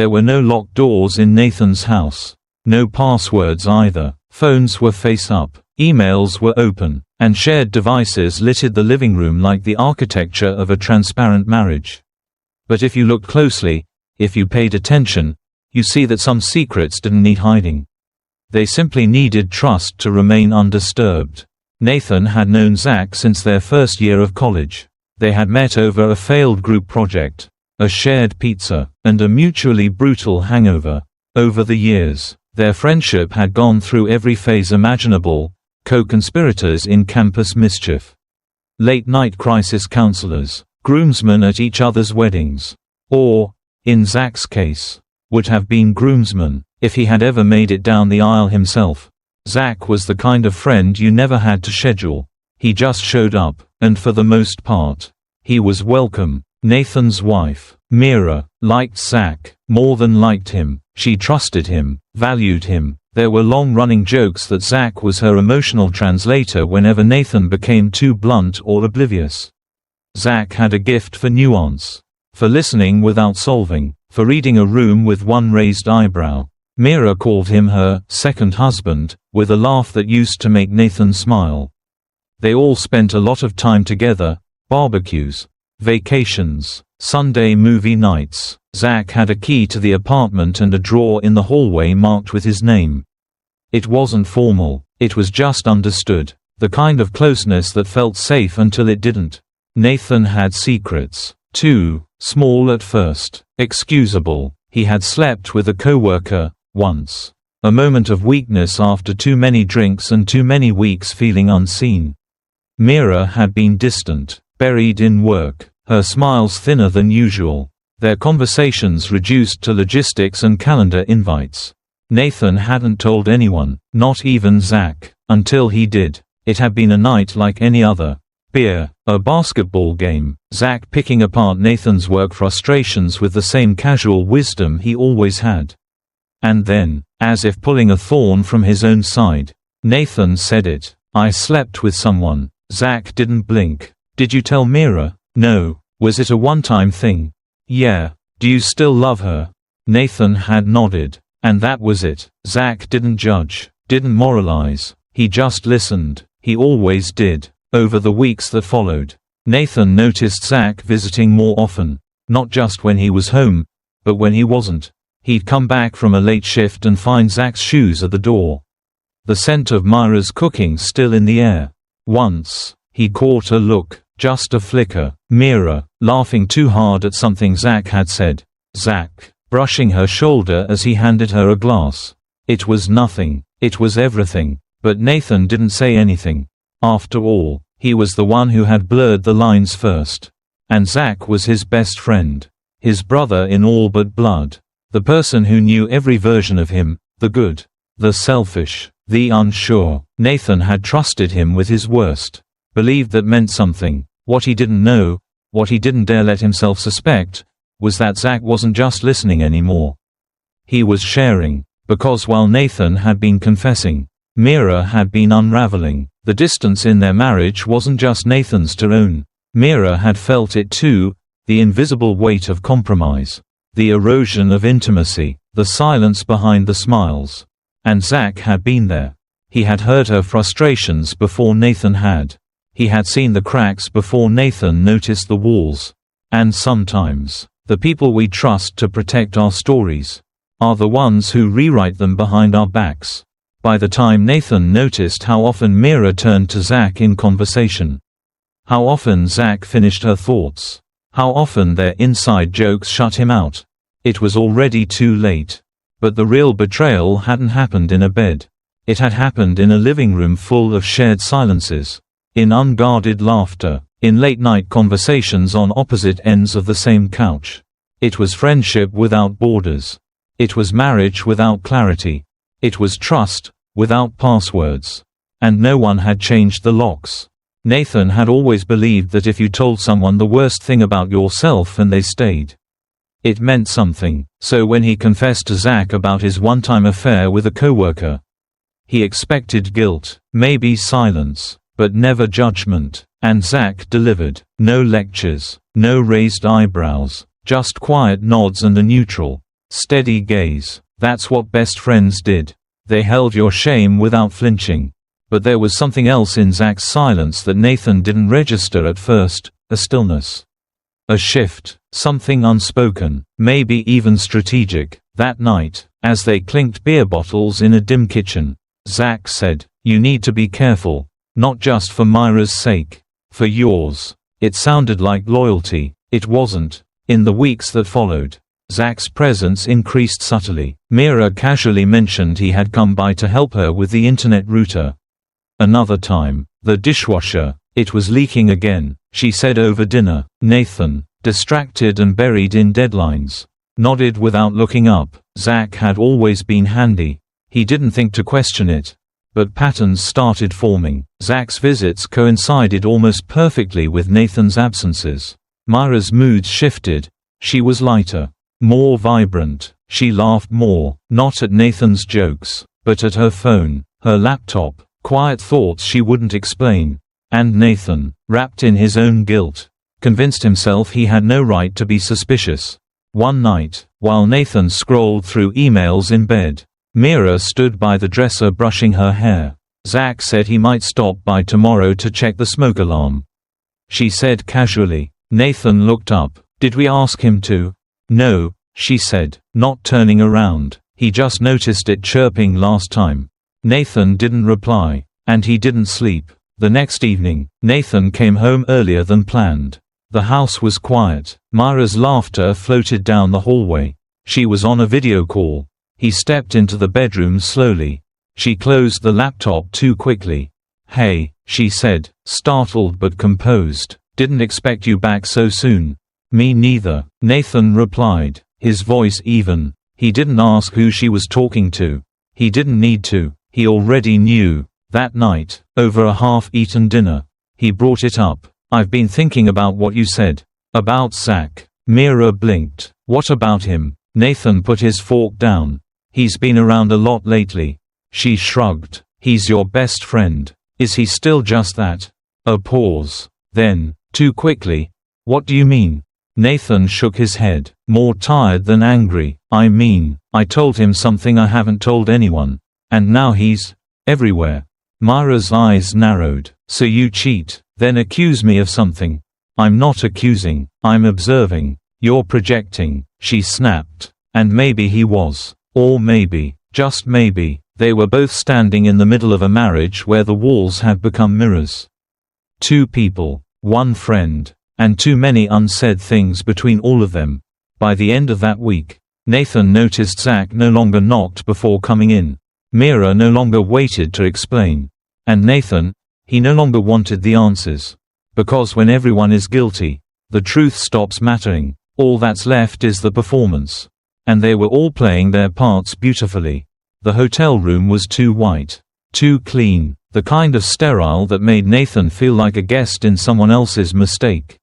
There were no locked doors in Nathan's house. No passwords either. Phones were face up, emails were open, and shared devices littered the living room like the architecture of a transparent marriage. But if you looked closely, if you paid attention, you see that some secrets didn't need hiding. They simply needed trust to remain undisturbed. Nathan had known Zack since their first year of college. They had met over a failed group project, a shared pizza, and a mutually brutal hangover. Over the years, their friendship had gone through every phase imaginable: co-conspirators in campus mischief, late-night crisis counselors, groomsmen at each other's weddings, or, in Zack's case, would have been groomsmen, if he had ever made it down the aisle himself. Zack was the kind of friend you never had to schedule. He just showed up, and for the most part, he was welcome. Nathan's wife, Mira, liked Zack more than liked him. She trusted him, valued him. There were long-running jokes that Zack was her emotional translator whenever Nathan became too blunt or oblivious. Zack had a gift for nuance, for listening without solving, for reading a room with one raised eyebrow. Mira called him her second husband, with a laugh that used to make Nathan smile. They all spent a lot of time together: barbecues, vacations, Sunday movie nights. Zack had a key to the apartment and a drawer in the hallway marked with his name. It wasn't formal, it was just understood, the kind of closeness that felt safe until it didn't. Nathan had secrets, too, small at first, excusable. He had slept with a coworker once. A moment of weakness after too many drinks and too many weeks feeling unseen. Mira had been distant, buried in work, her smiles thinner than usual, their conversations reduced to logistics and calendar invites. Nathan hadn't told anyone, not even Zack, until he did. It had been a night like any other. Beer, a basketball game, Zack picking apart Nathan's work frustrations with the same casual wisdom he always had. And then, as if pulling a thorn from his own side, Nathan said it. "I slept with someone." Zack didn't blink. "Did you tell Mira?" "No." "Was it a one-time thing?" "Yeah." "Do you still love her?" Nathan had nodded. And that was it. Zack didn't judge, didn't moralize. He just listened. He always did. Over the weeks that followed, Nathan noticed Zack visiting more often. Not just when he was home, but when he wasn't. He'd come back from a late shift and find Zack's shoes at the door. The scent of Mira's cooking still in the air. Once, he caught a look, just a flicker. Mira, laughing too hard at something Zack had said. Zack, brushing her shoulder as he handed her a glass. It was nothing. It was everything. But Nathan didn't say anything. After all, he was the one who had blurred the lines first. And Zack was his best friend. His brother in all but blood. The person who knew every version of him, the good, the selfish, the unsure. Nathan had trusted him with his worst. Believed that meant something. What he didn't know, what he didn't dare let himself suspect, was that Zack wasn't just listening anymore. He was sharing. Because while Nathan had been confessing, Mira had been unraveling. The distance in their marriage wasn't just Nathan's to own. Mira had felt it too, the invisible weight of compromise. The erosion of intimacy, the silence behind the smiles. And Zack had been there. He had heard her frustrations before Nathan had. He had seen the cracks before Nathan noticed the walls. And sometimes, the people we trust to protect our stories are the ones who rewrite them behind our backs. By the time Nathan noticed how often Mira turned to Zack in conversation, how often Zack finished her thoughts, how often their inside jokes shut him out, it was already too late. But the real betrayal hadn't happened in a bed. It had happened in a living room full of shared silences, in unguarded laughter, in late-night conversations on opposite ends of the same couch. It was friendship without borders. It was marriage without clarity. It was trust, without passwords. And no one had changed the locks. Nathan had always believed that if you told someone the worst thing about yourself and they stayed, it meant something. So when he confessed to Zack about his one-time affair with a coworker, he expected guilt, maybe silence, but never judgment. And Zack delivered. No lectures, no raised eyebrows, just quiet nods and a neutral, Steady gaze. That's what best friends did. They held your shame without flinching. But there was something else in Zack's silence that Nathan didn't register at first, a stillness. A shift, something unspoken, maybe even strategic. That night, as they clinked beer bottles in a dim kitchen, Zack said, "You need to be careful. Not just for Mira's sake. For yours." It sounded like loyalty. It wasn't. In the weeks that followed, Zack's presence increased subtly. Mira casually mentioned he had come by to help her with the internet router. Another time, the dishwasher, it was leaking again, she said over dinner. Nathan, distracted and buried in deadlines, nodded without looking up. Zack had always been handy. He didn't think to question it. But patterns started forming. Zack's visits coincided almost perfectly with Nathan's absences. Mira's mood shifted. She was lighter, more vibrant. She laughed more, not at Nathan's jokes, but at her phone, her laptop, quiet thoughts she wouldn't explain. And Nathan, wrapped in his own guilt, convinced himself he had no right to be suspicious. One night, while Nathan scrolled through emails in bed, Mira stood by the dresser brushing her hair. Zack said he might stop by tomorrow to check the smoke alarm. She said casually. Nathan looked up. Did we ask him to? No, she said, not turning around. He just noticed it chirping last time. Nathan didn't reply, and he didn't sleep. The next evening, Nathan came home earlier than planned. The house was quiet. Mira's laughter floated down the hallway. She was on a video call. He stepped into the bedroom slowly. She closed the laptop too quickly. "Hey," she said, startled but composed. "Didn't expect you back so soon." "Me neither," Nathan replied, his voice even. He didn't ask who she was talking to. He didn't need to. He already knew. That night, over a half-eaten dinner, he brought it up. "I've been thinking about what you said. About Zack." Mira blinked. "What about him?" Nathan put his fork down. "He's been around a lot lately." She shrugged. "He's your best friend. Is he still just that?" A pause. Then, too quickly, "What do you mean?" Nathan shook his head, more tired than angry. "I mean, I told him something I haven't told anyone. And now he's everywhere." Mira's eyes narrowed. "So you cheat, then accuse me of something?" "I'm not accusing, I'm observing. You're projecting," she snapped. And maybe he was. Or maybe, just maybe, they were both standing in the middle of a marriage where the walls had become mirrors. Two people, one friend, and too many unsaid things between all of them. By the end of that week, Nathan noticed Zack no longer knocked before coming in. Mira no longer waited to explain. And Nathan, he no longer wanted the answers. Because when everyone is guilty, the truth stops mattering. All that's left is the performance. And they were all playing their parts beautifully. The hotel room was too white, too clean, the kind of sterile that made Nathan feel like a guest in someone else's mistake.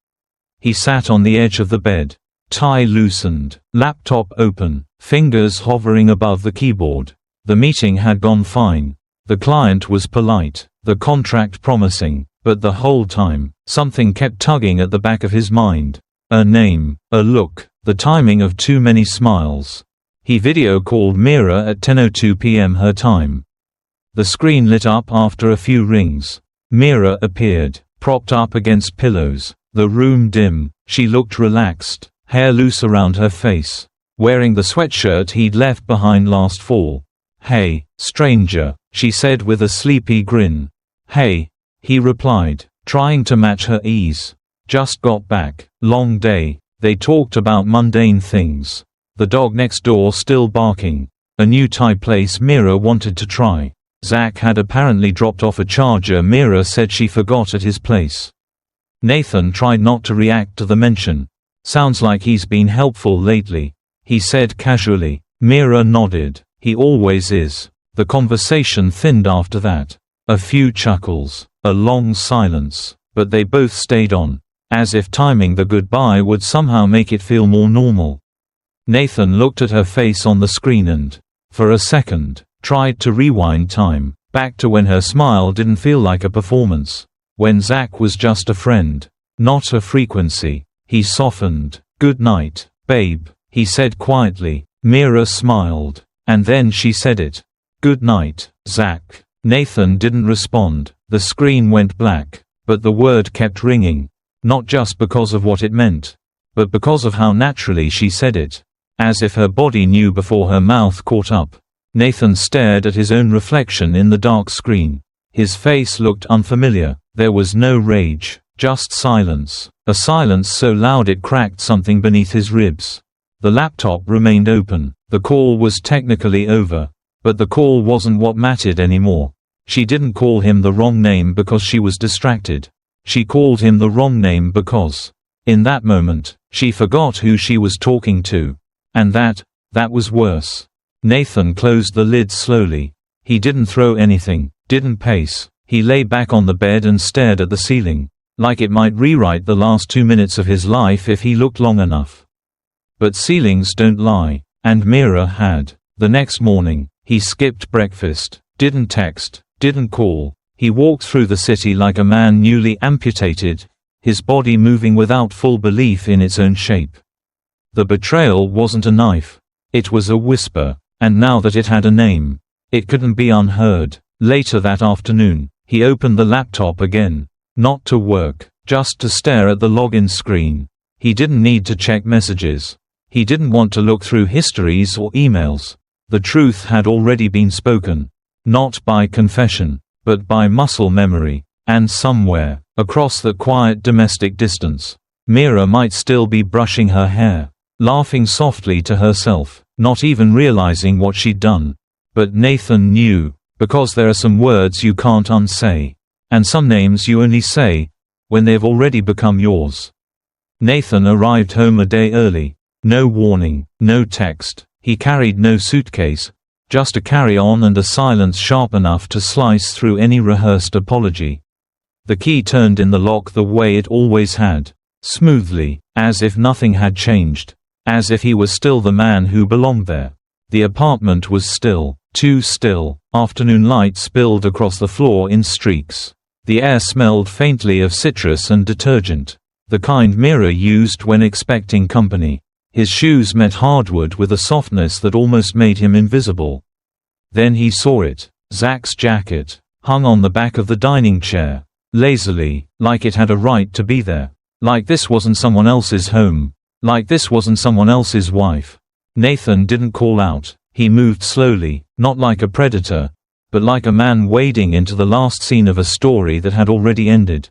He sat on the edge of the bed, tie loosened, laptop open, fingers hovering above the keyboard. The meeting had gone fine. The client was polite, the contract promising, but the whole time, something kept tugging at the back of his mind. A name, a look, the timing of too many smiles. He video called Mira at 10:02 p.m. her time. The screen lit up after a few rings. Mira appeared, propped up against pillows, the room dim. She looked relaxed, hair loose around her face, wearing the sweatshirt he'd left behind last fall. "Hey, stranger," she said with a sleepy grin. "Hey," he replied, trying to match her ease. "Just got back. Long day." They talked about mundane things. The dog next door still barking. A new Thai place Mira wanted to try. Zack had apparently dropped off a charger Mira said she forgot at his place. Nathan tried not to react to the mention. "Sounds like he's been helpful lately," he said casually. Mira nodded. "He always is." The conversation thinned after that. A few chuckles, a long silence, but they both stayed on, as if timing the goodbye would somehow make it feel more normal. Nathan looked at her face on the screen and, for a second, tried to rewind time, back to when her smile didn't feel like a performance. When Zack was just a friend, not a frequency. He softened. "Good night, babe," he said quietly. Mira smiled. And then she said it. "Good night, Zack." Nathan didn't respond. The screen went black. But the word kept ringing. Not just because of what it meant, but because of how naturally she said it. As if her body knew before her mouth caught up. Nathan stared at his own reflection in the dark screen. His face looked unfamiliar. There was no rage, just silence. A silence so loud it cracked something beneath his ribs. The laptop remained open. The call was technically over. But the call wasn't what mattered anymore. She didn't call him the wrong name because she was distracted. She called him the wrong name because, in that moment, she forgot who she was talking to. And that was worse. Nathan closed the lid slowly. He didn't throw anything, didn't pace. He lay back on the bed and stared at the ceiling, like it might rewrite the last 2 minutes of his life if he looked long enough. But ceilings don't lie, and Mira had. The next morning, he skipped breakfast, didn't text, didn't call. He walked through the city like a man newly amputated, his body moving without full belief in its own shape. The betrayal wasn't a knife. It was a whisper, and now that it had a name, it couldn't be unheard. Later that afternoon, he opened the laptop again. Not to work, just to stare at the login screen. He didn't need to check messages. He didn't want to look through histories or emails. The truth had already been spoken. Not by confession, but by muscle memory. And somewhere, across the quiet domestic distance, Mira might still be brushing her hair, laughing softly to herself, not even realizing what she'd done. But Nathan knew, because there are some words you can't unsay. And some names you only say when they've already become yours. Nathan arrived home a day early. No warning, no text. He carried no suitcase, just a carry-on and a silence sharp enough to slice through any rehearsed apology. The key turned in the lock the way it always had, smoothly, as if nothing had changed, as if he was still the man who belonged there. The apartment was still, too still. Afternoon light spilled across the floor in streaks. The air smelled faintly of citrus and detergent, the kind Mira used when expecting company. His shoes met hardwood with a softness that almost made him invisible. Then he saw it. Zack's jacket, hung on the back of the dining chair, lazily, like it had a right to be there. Like this wasn't someone else's home. Like this wasn't someone else's wife. Nathan didn't call out. He moved slowly, not like a predator, but like a man wading into the last scene of a story that had already ended.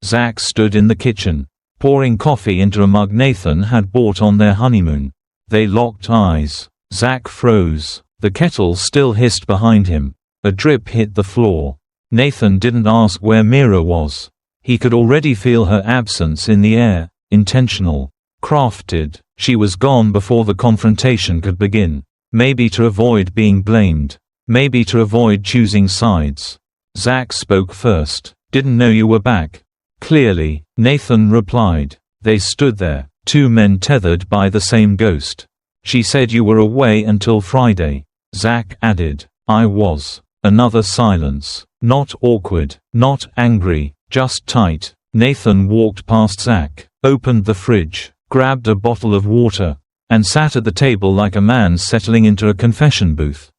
Zack stood in the kitchen, pouring coffee into a mug Nathan had bought on their honeymoon. They locked eyes. Zack froze. The kettle still hissed behind him. A drip hit the floor. Nathan didn't ask where Mira was. He could already feel her absence in the air, intentional, crafted. She was gone before the confrontation could begin. Maybe to avoid being blamed. Maybe to avoid choosing sides. Zack spoke first. "Didn't know you were back." "Clearly," Nathan replied. They stood there, two men tethered by the same ghost. "She said you were away until Friday," Zack added. "I was." Another silence. Not awkward, not angry, just tight. Nathan walked past Zack, opened the fridge, grabbed a bottle of water, and sat at the table like a man settling into a confession booth.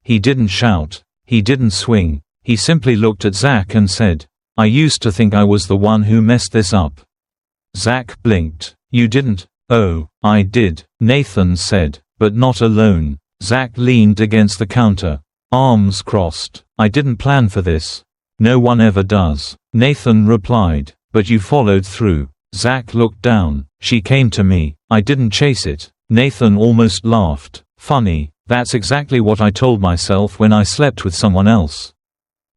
He didn't shout. He didn't swing. He simply looked at Zack and said, "I used to think I was the one who messed this up." Zack blinked. "You didn't?" "Oh, I did," Nathan said, "but not alone." Zack leaned against the counter, arms crossed. "I didn't plan for this." "No one ever does," Nathan replied, "but you followed through." Zack looked down. "She came to me. I didn't chase it." Nathan almost laughed. "Funny, that's exactly what I told myself when I slept with someone else."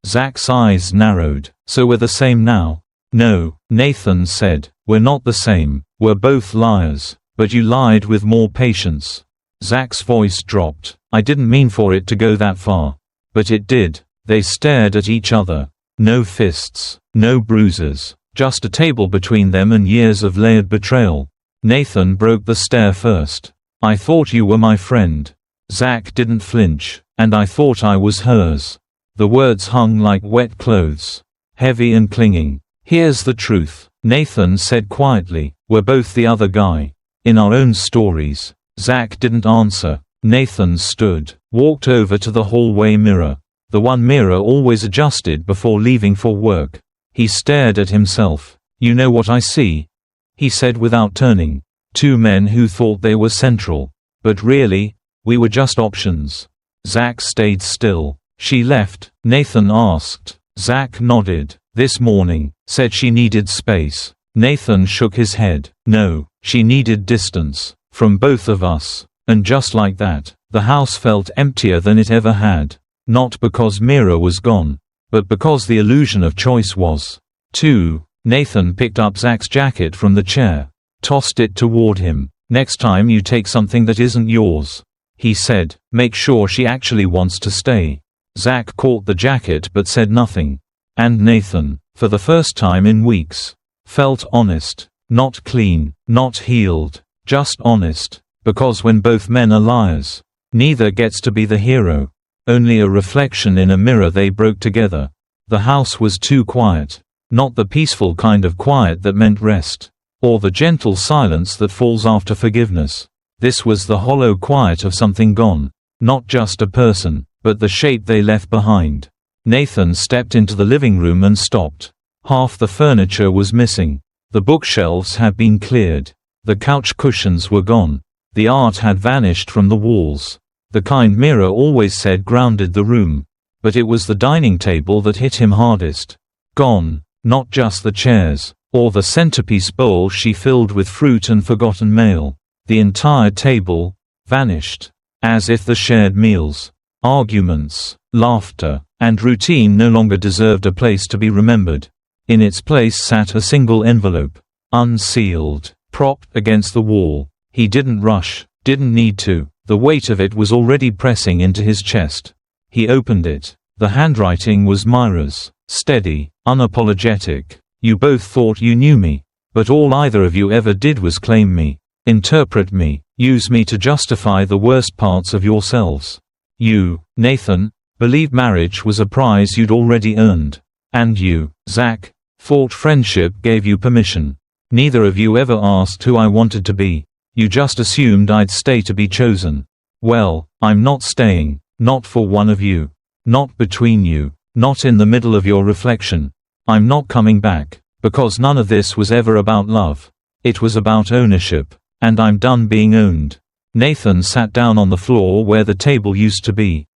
Zack's eyes narrowed. "So we're the same now?" "No," Nathan said, "we're not the same. We're both liars, but you lied with more patience." Zack's voice dropped. "I didn't mean for it to go that far. But it did." They stared at each other. No fists, no bruises, just a table between them and years of layered betrayal. Nathan broke the stare first. "I thought you were my friend." Zack didn't flinch. "And I thought I was hers." The words hung like wet clothes, heavy and clinging. "Here's the truth," Nathan said quietly. "We're both the other guy. In our own stories. Zack didn't answer. Nathan stood, walked over to the hallway mirror. The one Mira always adjusted before leaving for work. He stared at himself. "You know what I see?" he said without turning. Two men who thought they were central. But really, we were just options. Zack stayed still. "She left?" Nathan asked. Zack nodded. "This morning. Said she needed space." Nathan shook his head. "No, she needed distance. From both of us." And just like that, the house felt emptier than it ever had. Not because Mira was gone, but because the illusion of choice was. 2. Nathan picked up Zack's jacket from the chair. Tossed it toward him. "Next time you take something that isn't yours," he said, "make sure she actually wants to stay." Zack caught the jacket but said nothing. And Nathan, for the first time in weeks, felt honest. Not clean, not healed, just honest. Because when both men are liars, neither gets to be the hero. Only a reflection in a mirror. They broke together. The house was too quiet. Not the peaceful kind of quiet that meant rest. Or the gentle silence that falls after forgiveness. This was the hollow quiet of something gone. Not just a person, but the shape they left behind. Nathan stepped into the living room and stopped. Half the furniture was missing. The bookshelves had been cleared. The couch cushions were gone. The art had vanished from the walls. The kind Mira always said grounded the room. But it was the dining table that hit him hardest. Gone. Not just the chairs. Or the centerpiece bowl she filled with fruit and forgotten mail. The entire table vanished. As if the shared meals, arguments, laughter, and routine no longer deserved a place to be remembered. In its place sat a single envelope. Unsealed. Propped against the wall. He didn't rush, didn't need to. The weight of it was already pressing into his chest. He opened it. The handwriting was Mira's. Steady, unapologetic. "You both thought you knew me. But all either of you ever did was claim me. Interpret me. Use me to justify the worst parts of yourselves. You, Nathan, believed marriage was a prize you'd already earned. And you, Zack, thought friendship gave you permission. Neither of you ever asked who I wanted to be. You just assumed I'd stay to be chosen. Well, I'm not staying. Not for one of you. Not between you. Not in the middle of your reflection. I'm not coming back. Because none of this was ever about love. It was about ownership. And I'm done being owned." Nathan sat down on the floor where the table used to be.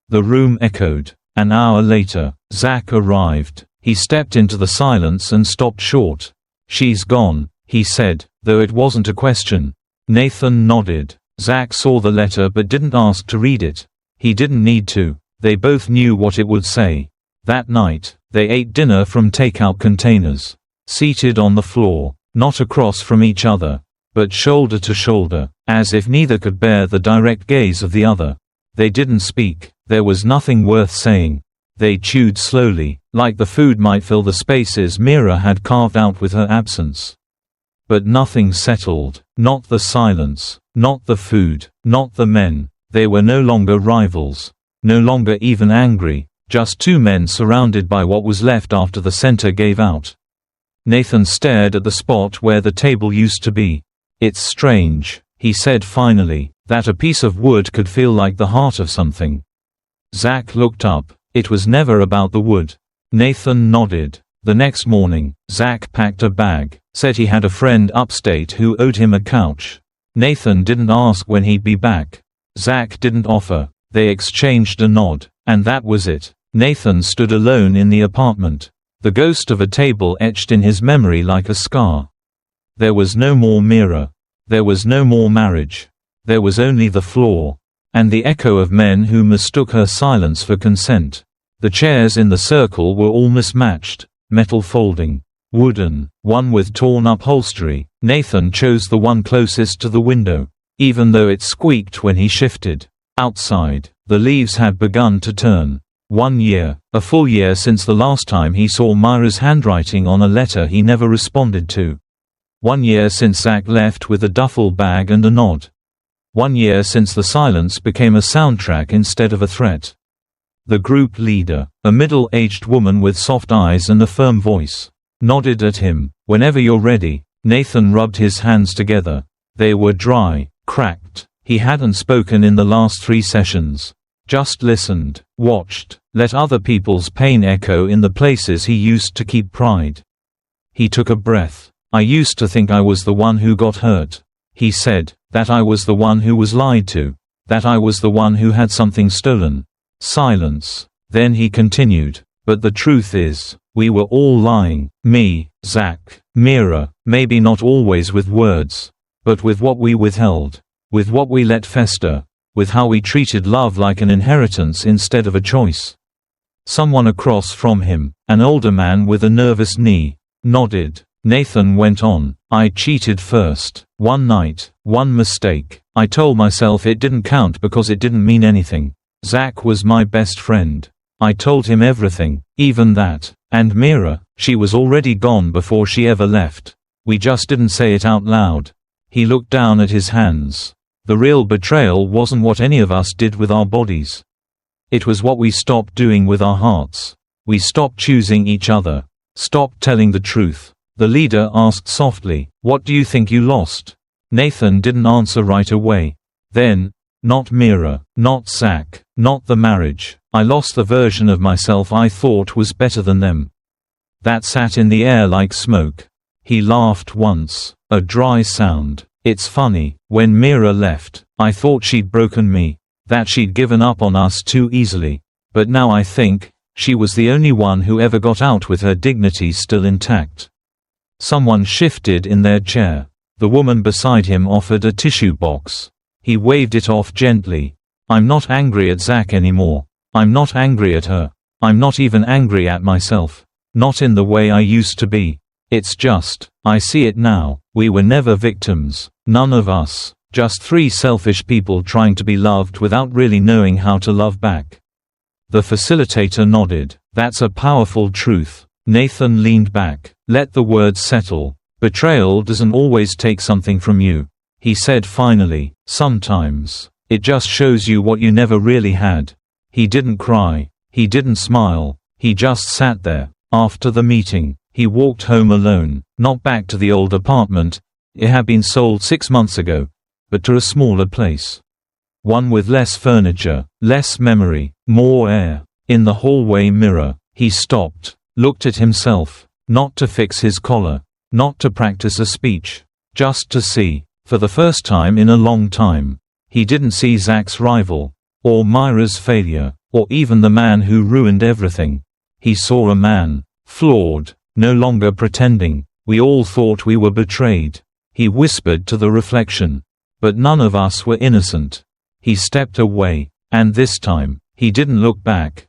The room echoed. An hour later, Zack arrived. He stepped into the silence and stopped short. "She's gone," he said, though it wasn't a question. Nathan nodded. Zack saw the letter but didn't ask to read it. He didn't need to. They both knew what it would say. That night, they ate dinner from takeout containers. Seated on the floor, not across from each other, but shoulder to shoulder, as if neither could bear the direct gaze of the other. They didn't speak. There was nothing worth saying. They chewed slowly, like the food might fill the spaces Mira had carved out with her absence. But nothing settled. Not the silence. Not the food. Not the men. They were no longer rivals. No longer even angry. Just two men surrounded by what was left after the center gave out. Nathan stared at the spot where the table used to be. "It's strange," he said finally, "that a piece of wood could feel like the heart of something." Zack looked up. "It was never about the wood." Nathan nodded. The next morning, Zack packed a bag, said he had a friend upstate who owed him a couch. Nathan didn't ask when he'd be back. Zack didn't offer. They exchanged a nod. And that was it. Nathan stood alone in the apartment. The ghost of a table etched in his memory like a scar. There was no more Mira. There was no more marriage. There was only the floor. And the echo of men who mistook her silence for consent. The chairs in the circle were all mismatched, metal folding, wooden, one with torn upholstery. Nathan chose the one closest to the window, even though it squeaked when he shifted. Outside, the leaves had begun to turn. 1 year, a full year since the last time he saw Mira's handwriting on a letter he never responded to. 1 year since Zack left with a duffel bag and a nod. 1 year since the silence became a soundtrack instead of a threat. The group leader, a middle-aged woman with soft eyes and a firm voice, nodded at him. "Whenever you're ready." Nathan rubbed his hands together. They were dry. Cracked. He hadn't spoken in the last 3 sessions. Just listened, watched, let other people's pain echo in the places he used to keep pride. He took a breath. I used to think I was the one who got hurt. He said, that I was the one who was lied to. That I was the one who had something stolen. Silence. Then he continued, but the truth is, we were all lying. Me, Zack, Mira, maybe not always with words, but with what we withheld. With what we let fester. With how we treated love like an inheritance instead of a choice. Someone across from him, an older man with a nervous knee, nodded. Nathan went on, I cheated first. One night, one mistake. I told myself it didn't count because it didn't mean anything. Zack was my best friend. I told him everything, even that. And Mira, she was already gone before she ever left. We just didn't say it out loud. He looked down at his hands. The real betrayal wasn't what any of us did with our bodies. It was what we stopped doing with our hearts. We stopped choosing each other. Stopped telling the truth. The leader asked softly, what do you think you lost? Nathan didn't answer right away. Then, not Mira, not Zack, not the marriage. I lost the version of myself I thought was better than them. That sat in the air like smoke. He laughed once, a dry sound. It's funny, when Mira left, I thought she'd broken me. That she'd given up on us too easily. But now I think, she was the only one who ever got out with her dignity still intact. Someone shifted in their chair. The woman beside him offered a tissue box. He waved it off gently. I'm not angry at Zack anymore. I'm not angry at her. I'm not even angry at myself. Not in the way I used to be. It's just, I see it now, we were never victims. None of us. Just 3 selfish people trying to be loved without really knowing how to love back. The facilitator nodded. That's a powerful truth. Nathan leaned back. Let the words settle. Betrayal doesn't always take something from you. He said finally, sometimes. It just shows you what you never really had. He didn't cry. He didn't smile. He just sat there. After the meeting, he walked home alone, not back to the old apartment. It had been sold 6 months ago, but to a smaller place. One with less furniture, less memory, more air. In the hallway mirror, he stopped, looked at himself, not to fix his collar, not to practice a speech, just to see. For the first time in a long time, he didn't see Zack's rival, or Mira's failure, or even the man who ruined everything. He saw a man, flawed, no longer pretending. We all thought we were betrayed. He whispered to the reflection. But none of us were innocent. He stepped away, and this time, he didn't look back.